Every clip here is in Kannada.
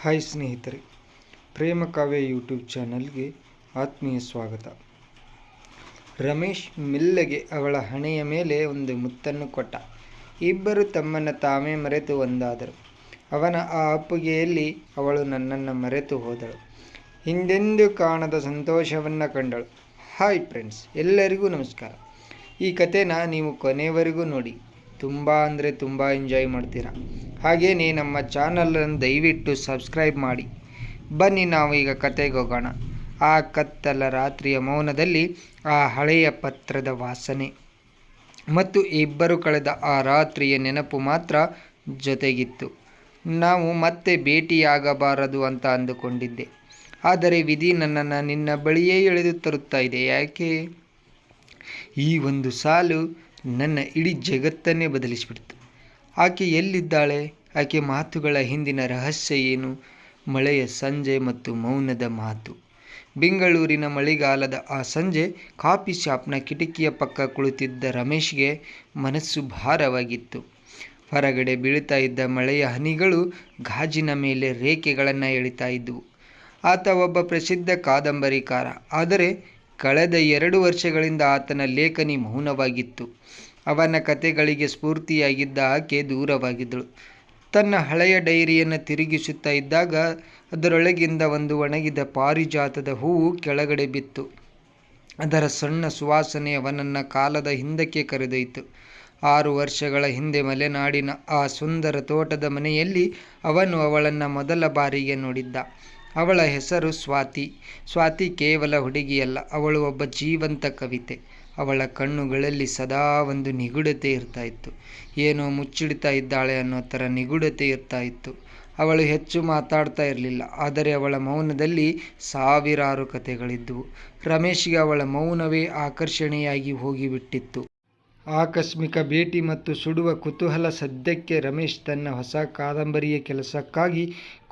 ಹಾಯ್ ಸ್ನೇಹಿತರೆ, ಪ್ರೇಮ ಕಾವ್ಯ ಯೂಟ್ಯೂಬ್ ಚಾನಲ್ಗೆ ಆತ್ಮೀಯ ಸ್ವಾಗತ. ರಮೇಶ್ ಮೆಲ್ಲಗೆ ಅವಳ ಹಣೆಯ ಮೇಲೆ ಒಂದು ಮುತ್ತನ್ನು ಕೊಟ್ಟ. ಇಬ್ಬರು ತಮ್ಮನ್ನು ತಾವೇ ಮರೆತು ಒಂದಾದರು. ಅವನ ಆ ಅಪ್ಪುಗೆಯಲ್ಲಿ ಅವಳು ನನ್ನನ್ನು ಮರೆತು ಹೋದಳು. ಹಿಂದೆಂದೂ ಕಾಣದ ಸಂತೋಷವನ್ನು ಕಂಡಳು. ಹಾಯ್ ಫ್ರೆಂಡ್ಸ್, ಎಲ್ಲರಿಗೂ ನಮಸ್ಕಾರ. ಈ ಕಥೆನ ನೀವು ಕೊನೆವರೆಗೂ ನೋಡಿ. ತುಂಬ ಅಂದರೆ ತುಂಬ ಎಂಜಾಯ್ ಮಾಡ್ತೀರಾ. ಹಾಗೆಯೇ ನಮ್ಮ ಚಾನಲನ್ನು ದಯವಿಟ್ಟು ಸಬ್ಸ್ಕ್ರೈಬ್ ಮಾಡಿ. ಬನ್ನಿ ನಾವು ಈಗ ಕತೆಗೆ ಹೋಗೋಣ. ಆ ಕತ್ತಲ ರಾತ್ರಿಯ ಮೌನದಲ್ಲಿ ಆ ಹಳೆಯ ಪತ್ರದ ವಾಸನೆ ಮತ್ತು ಇಬ್ಬರು ಕಳೆದ ಆ ರಾತ್ರಿಯ ನೆನಪು ಮಾತ್ರ ಜೊತೆಗಿತ್ತು. ನಾವು ಮತ್ತೆ ಭೇಟಿಯಾಗಬಾರದು ಅಂತ ಅಂದುಕೊಂಡಿದ್ದೆ. ಆದರೆ ವಿಧಿ ನನ್ನನ್ನು ನಿನ್ನ ಬಳಿಯೇ ಎಳೆದು ತರುತ್ತಾ ಇದೆ. ಯಾಕೆ? ಈ ಒಂದು ಸಾಲು ನನ್ನ ಇಡೀ ಜಗತ್ತನ್ನೇ ಬದಲಿಸಿಬಿಡ್ತು. ಆಕೆ ಎಲ್ಲಿದ್ದಾಳೆ? ಆಕೆ ಮಾತುಗಳ ಹಿಂದಿನ ರಹಸ್ಯ ಏನು? ಮಳೆಯ ಸಂಜೆ ಮತ್ತು ಮೌನದ ಮಾತು. ಬೆಂಗಳೂರಿನ ಮಳೆಗಾಲದ ಆ ಸಂಜೆ ಕಾಫಿ ಶಾಪ್ನ ಕಿಟಕಿಯ ಪಕ್ಕ ಕುಳಿತಿದ್ದ ರಮೇಶ್ಗೆ ಮನಸ್ಸು ಭಾರವಾಗಿತ್ತು. ಹೊರಗಡೆ ಬೀಳ್ತಾ ಇದ್ದ ಮಳೆಯ ಹನಿಗಳು ಗಾಜಿನ ಮೇಲೆ ರೇಖೆಗಳನ್ನು ಎಳಿತಾ ಇದ್ದವು. ಆತ ಒಬ್ಬ ಪ್ರಸಿದ್ಧ ಕಾದಂಬರಿಕಾರ. ಆದರೆ ಕಳೆದ 2 ವರ್ಷಗಳಿಂದ ಆತನ ಲೇಖನಿ ಮೌನವಾಗಿತ್ತು. ಅವನ ಕತೆಗಳಿಗೆ ಸ್ಫೂರ್ತಿಯಾಗಿದ್ದ ಆಕೆ ದೂರವಾಗಿದ್ದಳು. ತನ್ನ ಹಳೆಯ ಡೈರಿಯನ್ನು ತಿರುಗಿಸುತ್ತಾ ಇದ್ದಾಗ ಅದರೊಳಗಿಂದ ಒಂದು ಒಣಗಿದ ಪಾರಿಜಾತದ ಹೂವು ಕೆಳಗಡೆ ಬಿತ್ತು. ಅದರ ಸಣ್ಣ ಸುವಾಸನೆ ಅವನನ್ನು ಕಾಲದ ಹಿಂದಕ್ಕೆ ಕರೆದೊಯ್ತು. 6 ವರ್ಷಗಳ ಹಿಂದೆ ಮಲೆನಾಡಿನ ಆ ಸುಂದರ ತೋಟದ ಮನೆಯಲ್ಲಿ ಅವನು ಅವಳನ್ನು ಮೊದಲ ಬಾರಿಗೆ ನೋಡಿದ್ದ. ಅವಳ ಹೆಸರು ಸ್ವಾತಿ. ಸ್ವಾತಿ ಕೇವಲ ಹುಡುಗಿಯಲ್ಲ, ಅವಳು ಒಬ್ಬ ಜೀವಂತ ಕವಿತೆ. ಅವಳ ಕಣ್ಣುಗಳಲ್ಲಿ ಸದಾ ಒಂದು ನಿಗೂಢತೆ ಇರ್ತಾ ಇತ್ತು. ಏನೋ ಮುಚ್ಚಿಡ್ತಾ ಇದ್ದಾಳೆ ಅನ್ನೋ ಥರ ನಿಗೂಢತೆ ಇರ್ತಾ ಇತ್ತು. ಅವಳು ಹೆಚ್ಚು ಮಾತಾಡ್ತಾ ಇರಲಿಲ್ಲ, ಆದರೆ ಅವಳ ಮೌನದಲ್ಲಿ ಸಾವಿರಾರು ಕಥೆಗಳಿದ್ದವು. ರಮೇಶ್ಗೆ ಅವಳ ಮೌನವೇ ಆಕರ್ಷಣೆಯಾಗಿ ಹೋಗಿಬಿಟ್ಟಿತ್ತು. ಆಕಸ್ಮಿಕ ಭೇಟಿ ಮತ್ತು ಸುಡುವ ಕುತೂಹಲ. ಸದ್ಯಕ್ಕೆ ರಮೇಶ್ ತನ್ನ ಹೊಸ ಕಾದಂಬರಿಯ ಕೆಲಸಕ್ಕಾಗಿ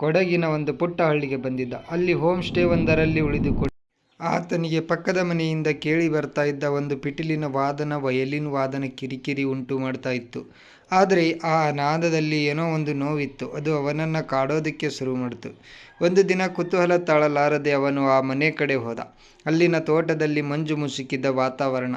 ಕೊಡಗಿನ ಒಂದು ಪುಟ್ಟ ಹಳ್ಳಿಗೆ ಬಂದಿದ್ದ. ಅಲ್ಲಿ ಹೋಮ್ ಸ್ಟೇ ಒಂದರಲ್ಲಿ ಉಳಿದುಕೊಂಡು ಆತನಿಗೆ ಪಕ್ಕದ ಮನೆಯಿಂದ ಕೇಳಿ ಬರ್ತಾ ಇದ್ದ ಒಂದು ಪಿಟೀಲಿನ ವಾದನ, ವಯಲಿನ್ ವಾದನ ಕಿರಿಕಿರಿ ಉಂಟು ಮಾಡ್ತಾ ಇತ್ತು. ಆದರೆ ಆ ನಾದದಲ್ಲಿ ಏನೋ ಒಂದು ನೋವಿತ್ತು. ಅದು ಅವನನ್ನು ಕಾಡೋದಕ್ಕೆ ಶುರು ಮಾಡಿತು. ಒಂದು ದಿನ ಕುತೂಹಲ ತಾಳಲಾರದೆ ಅವನು ಆ ಮನೆ ಕಡೆ ಹೋದ. ಅಲ್ಲಿನ ತೋಟದಲ್ಲಿ ಮಂಜು ಮುಸುಕಿದ ವಾತಾವರಣ.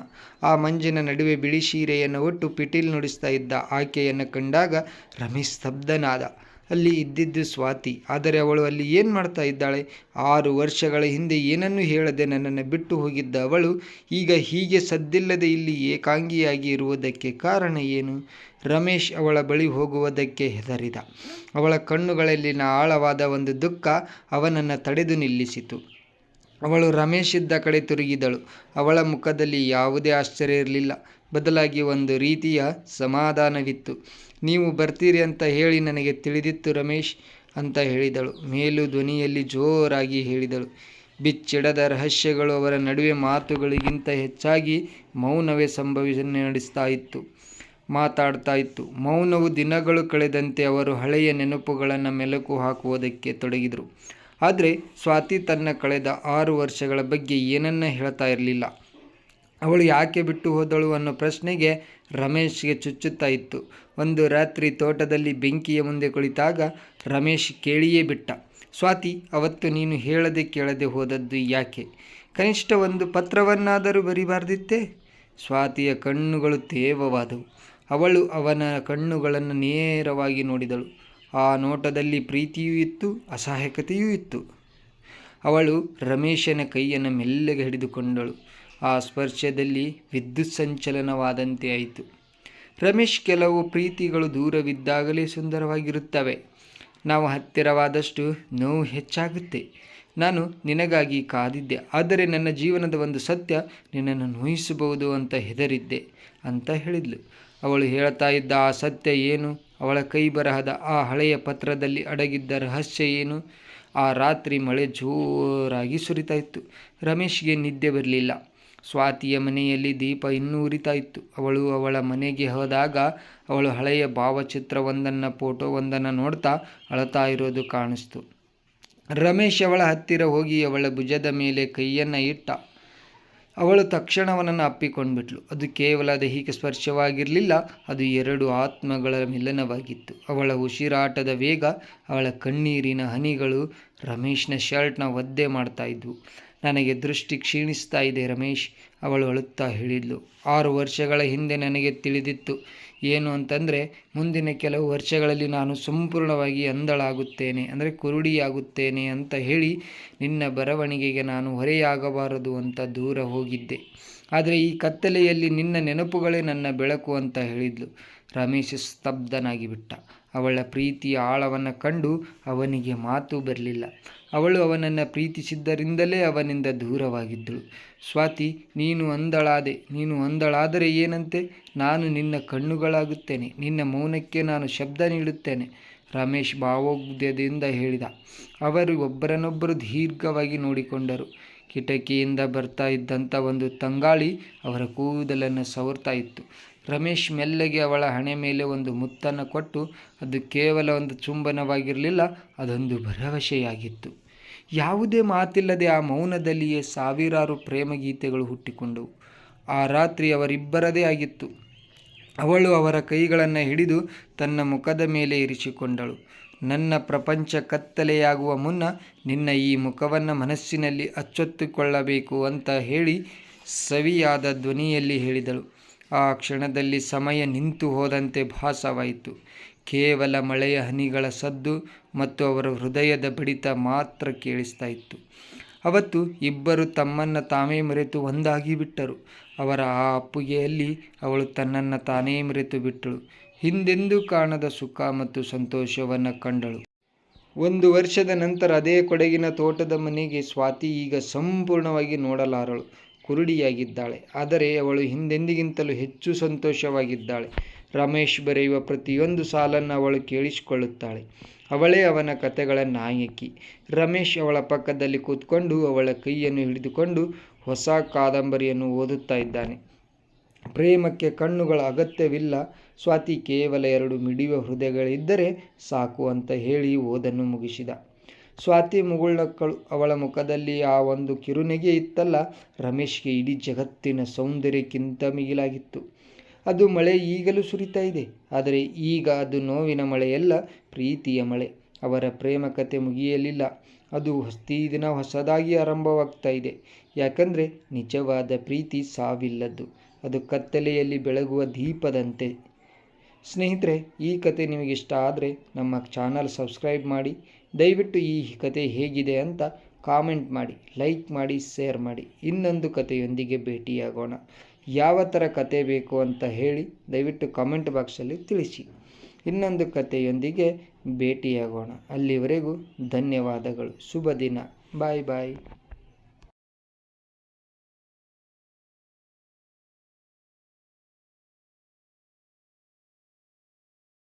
ಆ ಮಂಜಿನ ನಡುವೆ ಬಿಳಿ ಸೀರೆಯನ್ನು ಉಟ್ಟು ಪಿಟೀಲ್ ನುಡಿಸ್ತಾ ಇದ್ದ ಆಕೆಯನ್ನು ಕಂಡಾಗ ರಮೇಶ್ ಸ್ತಬ್ಧನಾದ. ಅಲ್ಲಿ ಇದ್ದಿದ್ದು ಸ್ವಾತಿ. ಆದರೆ ಅವಳು ಅಲ್ಲಿ ಏನು ಮಾಡ್ತಾ ಇದ್ದಾಳೆ? 6 ವರ್ಷಗಳ ಹಿಂದೆ ಏನನ್ನೂ ಹೇಳದೆ ನನ್ನನ್ನು ಬಿಟ್ಟು ಹೋಗಿದ್ದ ಅವಳು ಈಗ ಹೀಗೆ ಸದ್ದಿಲ್ಲದೆ ಇಲ್ಲಿ ಏಕಾಂಗಿಯಾಗಿ ಇರುವುದಕ್ಕೆ ಕಾರಣ ಏನು? ರಮೇಶ್ ಅವಳ ಬಳಿ ಹೋಗುವುದಕ್ಕೆ ಹೆದರಿದ. ಅವಳ ಕಣ್ಣುಗಳಲ್ಲಿನ ಆಳವಾದ ಒಂದು ದುಃಖ ಅವನನ್ನು ತಡೆದು ನಿಲ್ಲಿಸಿತು. ಅವಳು ರಮೇಶ್ ಇದ್ದ ಕಡೆ ತಿರುಗಿದಳು. ಅವಳ ಮುಖದಲ್ಲಿ ಯಾವುದೇ ಆಶ್ಚರ್ಯ ಇರಲಿಲ್ಲ, ಬದಲಾಗಿ ಒಂದು ರೀತಿಯ ಸಮಾಧಾನವಿತ್ತು. ನೀವು ಬರ್ತೀರಿ ಅಂತ ಹೇಳಿ ನನಗೆ ತಿಳಿದಿತ್ತು ರಮೇಶ್ ಅಂತ ಹೇಳಿದಳು. ಮೇಲು ಧ್ವನಿಯಲ್ಲಿ ಜೋರಾಗಿ ಹೇಳಿದಳು. ಬಿಚ್ಚಿಡದ ರಹಸ್ಯಗಳು ಅವರ ನಡುವೆ ಮಾತುಗಳಿಗಿಂತ ಹೆಚ್ಚಾಗಿ ಮೌನವೇ ಮಾತಾಡ್ತಾ ಇತ್ತು. ಮೌನವು ದಿನಗಳು ಕಳೆದಂತೆ ಅವರು ಹಳೆಯ ನೆನಪುಗಳನ್ನು ಮೆಲುಕು ಹಾಕುವುದಕ್ಕೆ ತೊಡಗಿದರು. ಆದರೆ ಸ್ವಾತಿ ತನ್ನ ಕಳೆದ 6 ವರ್ಷಗಳ ಬಗ್ಗೆ ಏನನ್ನ ಹೇಳ್ತಾ ಇರಲಿಲ್ಲ. ಅವಳು ಯಾಕೆ ಬಿಟ್ಟು ಹೋದಳು ಅನ್ನೋ ಪ್ರಶ್ನೆಗೆ ರಮೇಶ್ಗೆ ಚುಚ್ಚುತ್ತಾ ಇತ್ತು. ಒಂದು ರಾತ್ರಿ ತೋಟದಲ್ಲಿ ಬೆಂಕಿಯ ಮುಂದೆ ಕುಳಿತಾಗ ರಮೇಶ್ ಕೇಳಿಯೇ ಬಿಟ್ಟ. ಸ್ವಾತಿ, ಅವತ್ತು ನೀನು ಹೇಳದೆ ಕೇಳದೆ ಹೋದದ್ದು ಯಾಕೆ? ಕನಿಷ್ಠ ಒಂದು ಪತ್ರವನ್ನಾದರೂ ಬರಿಬಾರ್ದಿತ್ತೇ? ಸ್ವಾತಿಯ ಕಣ್ಣುಗಳು ತೇವವಾದವು. ಅವಳು ಅವನ ಕಣ್ಣುಗಳನ್ನು ನೇರವಾಗಿ ನೋಡಿದಳು. ಆ ನೋಟದಲ್ಲಿ ಪ್ರೀತಿಯೂ ಇತ್ತು, ಅಸಹಾಯಕತೆಯೂ ಇತ್ತು. ಅವಳು ರಮೇಶನ ಕೈಯನ್ನು ಮೆಲ್ಲಗೆ ಹಿಡಿದುಕೊಂಡಳು. ಆ ಸ್ಪರ್ಶದಲ್ಲಿ ವಿದ್ಯುತ್ ಸಂಚಲನವಾದಂತೆ ಆಯಿತು. ರಮೇಶ್, ಕೆಲವು ಪ್ರೀತಿಗಳು ದೂರವಿದ್ದಾಗಲೇ ಸುಂದರವಾಗಿರುತ್ತವೆ. ನಾವು ಹತ್ತಿರವಾದಷ್ಟು ನೋವು ಹೆಚ್ಚಾಗುತ್ತೆ. ನಾನು ನಿನಗಾಗಿ ಕಾದಿದ್ದೆ, ಆದರೆ ನನ್ನ ಜೀವನದ ಒಂದು ಸತ್ಯ ನಿನ್ನನ್ನು ನೋಯಿಸಬಹುದು ಅಂತ ಹೆದರಿದ್ದೆ ಅಂತ ಹೇಳಿದ್ಲು. ಅವಳು ಹೇಳ್ತಾ ಇದ್ದ ಆ ಸತ್ಯ ಏನು? ಅವಳ ಕೈ ಬರಹದ ಆ ಹಳೆಯ ಪತ್ರದಲ್ಲಿ ಅಡಗಿದ್ದ ರಹಸ್ಯ ಏನು? ಆ ರಾತ್ರಿ ಮಳೆ ಜೋರಾಗಿ ಸುರಿತಾ ಇತ್ತು. ರಮೇಶ್ಗೆ ನಿದ್ದೆ ಬರಲಿಲ್ಲ. ಸ್ವಾತಿಯ ಮನೆಯಲ್ಲಿ ದೀಪ ಇನ್ನೂ ಉರಿತಾ ಇತ್ತು. ಅವಳು ಅವಳ ಮನೆಗೆ ಹೋದಾಗ ಅವಳು ಹಳೆಯ ಫೋಟೋವೊಂದನ್ನು ನೋಡ್ತಾ ಅಳತಾ ಇರೋದು ಕಾಣಿಸ್ತು. ರಮೇಶ್ ಅವಳ ಹತ್ತಿರ ಹೋಗಿ ಅವಳ ಭುಜದ ಮೇಲೆ ಕೈಯನ್ನು ಇಟ್ಟ. ಅವಳು ತಕ್ಷಣ ಅವನನ್ನು ಅಪ್ಪಿಕೊಂಡ್ಬಿಟ್ಲು. ಅದು ಕೇವಲ ದೈಹಿಕ ಸ್ಪರ್ಶವಾಗಿರಲಿಲ್ಲ, ಅದು ಎರಡು ಆತ್ಮಗಳ ಮಿಲನವಾಗಿತ್ತು. ಅವಳ ಉಸಿರಾಟದ ವೇಗ, ಅವಳ ಕಣ್ಣೀರಿನ ಹನಿಗಳು ರಮೇಶ್ನ ಶರ್ಟ್ನ ಒದ್ದೆ ಮಾಡ್ತಾ ಇದ್ವು. ನನಗೆ ದೃಷ್ಟಿ ಕ್ಷೀಣಿಸ್ತಾ ಇದೆ ರಮೇಶ್, ಅವಳು ಅಳುತ್ತಾ ಹೇಳಿದ್ಲು. 6 ವರ್ಷಗಳ ಹಿಂದೆ ನನಗೆ ತಿಳಿದಿತ್ತು. ಏನು ಅಂತಂದರೆ, ಮುಂದಿನ ಕೆಲವು ವರ್ಷಗಳಲ್ಲಿ ನಾನು ಸಂಪೂರ್ಣವಾಗಿ ಅಂಧಳಾಗುತ್ತೇನೆ, ಅಂದರೆ ಕುರುಡಿಯಾಗುತ್ತೇನೆ ಅಂತ ಹೇಳಿ ನಿನ್ನ ಬರವಣಿಗೆಗೆ ನಾನು ಹೊರೆಯಾಗಬಾರದು ಅಂತ ದೂರ ಹೋಗಿದ್ದೆ. ಆದರೆ ಈ ಕತ್ತಲೆಯಲ್ಲಿ ನಿನ್ನ ನೆನಪುಗಳೇ ನನ್ನ ಬೆಳಕು ಅಂತ ಹೇಳಿದ್ಲು. ರಮೇಶ್ ಸ್ತಬ್ಧನಾಗಿ ಬಿಟ್ಟ. ಅವಳ ಪ್ರೀತಿಯ ಆಳವನ್ನು ಕಂಡು ಅವನಿಗೆ ಮಾತು ಬರಲಿಲ್ಲ. ಅವಳು ಅವನನ್ನು ಪ್ರೀತಿಸಿದ್ದರಿಂದಲೇ ಅವನಿಂದ ದೂರವಾಗಿದ್ದಳು. ಸ್ವಾತಿ, ನೀನು ಅಂಧಳಾದರೆ ಏನಂತೆ? ನಾನು ನಿನ್ನ ಕಣ್ಣುಗಳಾಗುತ್ತೇನೆ, ನಿನ್ನ ಮೌನಕ್ಕೆ ನಾನು ಶಬ್ದ ನೀಡುತ್ತೇನೆ, ರಮೇಶ್ ಭಾವೋದ್ಯದಿಂದ ಹೇಳಿದ. ಅವರು ಒಬ್ಬರನ್ನೊಬ್ಬರು ದೀರ್ಘವಾಗಿ ನೋಡಿಕೊಂಡರು. ಕಿಟಕಿಯಿಂದ ಬರ್ತಾ ಇದ್ದಂಥ ಒಂದು ತಂಗಾಳಿ ಅವರ ಕೂದಲನ್ನು ಸವರ್ತಾ ಇತ್ತು. ರಮೇಶ್ ಮೆಲ್ಲಗೆ ಅವಳ ಹಣೆ ಮೇಲೆ ಒಂದು ಮುತ್ತನ್ನು ಕೊಟ್ಟು, ಅದು ಕೇವಲ ಒಂದು ಚುಂಬನವಾಗಿರಲಿಲ್ಲ, ಅದೊಂದು ಭರವಸೆಯಾಗಿತ್ತು. ಯಾವುದೇ ಮಾತಿಲ್ಲದೆ ಆ ಮೌನದಲ್ಲಿಯೇ ಸಾವಿರಾರು ಪ್ರೇಮಗೀತೆಗಳು ಹುಟ್ಟಿಕೊಂಡವು. ಆ ರಾತ್ರಿ ಅವರಿಬ್ಬರದೇ ಆಗಿತ್ತು. ಅವಳು ಅವರ ಕೈಗಳನ್ನು ಹಿಡಿದು ತನ್ನ ಮುಖದ ಮೇಲೆ ಇರಿಸಿಕೊಂಡಳು. ನನ್ನ ಪ್ರಪಂಚ ಕತ್ತಲೆಯಾಗುವ ಮುನ್ನ ನಿನ್ನ ಈ ಮುಖವನ್ನು ಮನಸ್ಸಿನಲ್ಲಿ ಅಚ್ಚೊತ್ತುಕೊಳ್ಳಬೇಕು ಅಂತ ಹೇಳಿ ಸವಿಯಾದ ಧ್ವನಿಯಲ್ಲಿ ಹೇಳಿದಳು. ಆ ಕ್ಷಣದಲ್ಲಿ ಸಮಯ ನಿಂತು ಹೋದಂತೆ ಭಾಸವಾಯಿತು. ಕೇವಲ ಮಳೆಯ ಹನಿಗಳ ಸದ್ದು ಮತ್ತು ಅವರ ಹೃದಯದ ಬಡಿತ ಮಾತ್ರ ಕೇಳಿಸ್ತಾ ಇತ್ತು. ಅವತ್ತು ಇಬ್ಬರು ತಮ್ಮನ್ನು ತಾವೇ ಮರೆತು ಒಂದಾಗಿ ಬಿಟ್ಟರು. ಅವರ ಆ ಅಪ್ಪುಗೆಯಲ್ಲಿ ಅವಳು ತನ್ನನ್ನು ತಾನೇ ಮರೆತು ಬಿಟ್ಟಳು. ಹಿಂದೆಂದೂ ಕಾಣದ ಸುಖ ಮತ್ತು ಸಂತೋಷವನ್ನು ಕಂಡಳು. 1 ವರ್ಷದ ನಂತರ ಅದೇ ಕೊಡಗಿನ ತೋಟದ ಮನೆಗೆ ಸ್ವಾತಿ ಈಗ ಸಂಪೂರ್ಣವಾಗಿ ನೋಡಲಾರಳು. ಕುರುಡಿಯಾಗಿದ್ದಾಳೆ, ಆದರೆ ಅವಳು ಹಿಂದೆಂದಿಗಿಂತಲೂ ಹೆಚ್ಚು ಸಂತೋಷವಾಗಿದ್ದಾಳೆ. ರಮೇಶ್ ಬರೆಯುವ ಪ್ರತಿಯೊಂದು ಸಾಲನ್ನು ಅವಳು ಕೇಳಿಸಿಕೊಳ್ಳುತ್ತಾಳೆ. ಅವಳೇ ಅವನ ಕಥೆಗಳ ನಾಯಕಿ. ರಮೇಶ್ ಅವಳ ಪಕ್ಕದಲ್ಲಿ ಕೂತ್ಕೊಂಡು ಅವಳ ಕೈಯನ್ನು ಹಿಡಿದುಕೊಂಡು ಹೊಸ ಕಾದಂಬರಿಯನ್ನು ಓದುತ್ತಾ ಇದ್ದಾನೆ. ಪ್ರೇಮಕ್ಕೆ ಕಣ್ಣುಗಳ ಅಗತ್ಯವಿಲ್ಲ ಸ್ವಾತಿ, ಕೇವಲ 2 ಮಿಡಿಯುವ ಹೃದಯಗಳಿದ್ದರೆ ಸಾಕು ಅಂತ ಹೇಳಿ ಓದನ್ನು ಮುಗಿಸಿದ. ಸ್ವಾತಿ ಮುಗುಳ್ನಕ್ಕಳು. ಅವಳ ಮುಖದಲ್ಲಿ ಆ ಒಂದು ಕಿರುನಗೆ ಇತ್ತಲ್ಲ, ರಮೇಶ್ಗೆ ಇಡೀ ಜಗತ್ತಿನ ಸೌಂದರ್ಯಕ್ಕಿಂತ ಮಿಗಿಲಾಗಿತ್ತು. ಅದು ಮಳೆ ಈಗಲೂ ಸುರಿತಾ ಇದೆ, ಆದರೆ ಈಗ ಅದು ನೋವಿನ ಮಳೆಯಲ್ಲ, ಪ್ರೀತಿಯ ಮಳೆ. ಅವರ ಪ್ರೇಮ ಕತೆ ಮುಗಿಯಲಿಲ್ಲ, ಅದು ಪ್ರತಿದಿನ ಹೊಸದಾಗಿ ಆರಂಭವಾಗ್ತಾ ಇದೆ. ಯಾಕಂದರೆ ನಿಜವಾದ ಪ್ರೀತಿ ಸಾವಿಲ್ಲದ್ದು, ಅದು ಕತ್ತಲೆಯಲ್ಲಿ ಬೆಳಗುವ ದೀಪದಂತೆ. ಸ್ನೇಹಿತರೆ, ಈ ಕತೆ ನಿಮಗಿಷ್ಟ ಆದರೆ ನಮ್ಮ ಚಾನಲ್ ಸಬ್ಸ್ಕ್ರೈಬ್ ಮಾಡಿ. ದಯವಿಟ್ಟು ಈ ಕತೆ ಹೇಗಿದೆ ಅಂತ ಕಾಮೆಂಟ್ ಮಾಡಿ, ಲೈಕ್ ಮಾಡಿ, ಶೇರ್ ಮಾಡಿ. ಇನ್ನೊಂದು ಕಥೆಯೊಂದಿಗೆ ಭೇಟಿಯಾಗೋಣ. ಯಾವ ಥರ ಕತೆ ಬೇಕು ಅಂತ ಹೇಳಿ ದಯವಿಟ್ಟು ಕಾಮೆಂಟ್ ಬಾಕ್ಸಲ್ಲಿ ತಿಳಿಸಿ. ಇನ್ನೊಂದು ಕಥೆಯೊಂದಿಗೆ ಭೇಟಿಯಾಗೋಣ. ಅಲ್ಲಿವರೆಗೂ ಧನ್ಯವಾದಗಳು. ಶುಭ ದಿನ. ಬಾಯ್ ಬಾಯ್.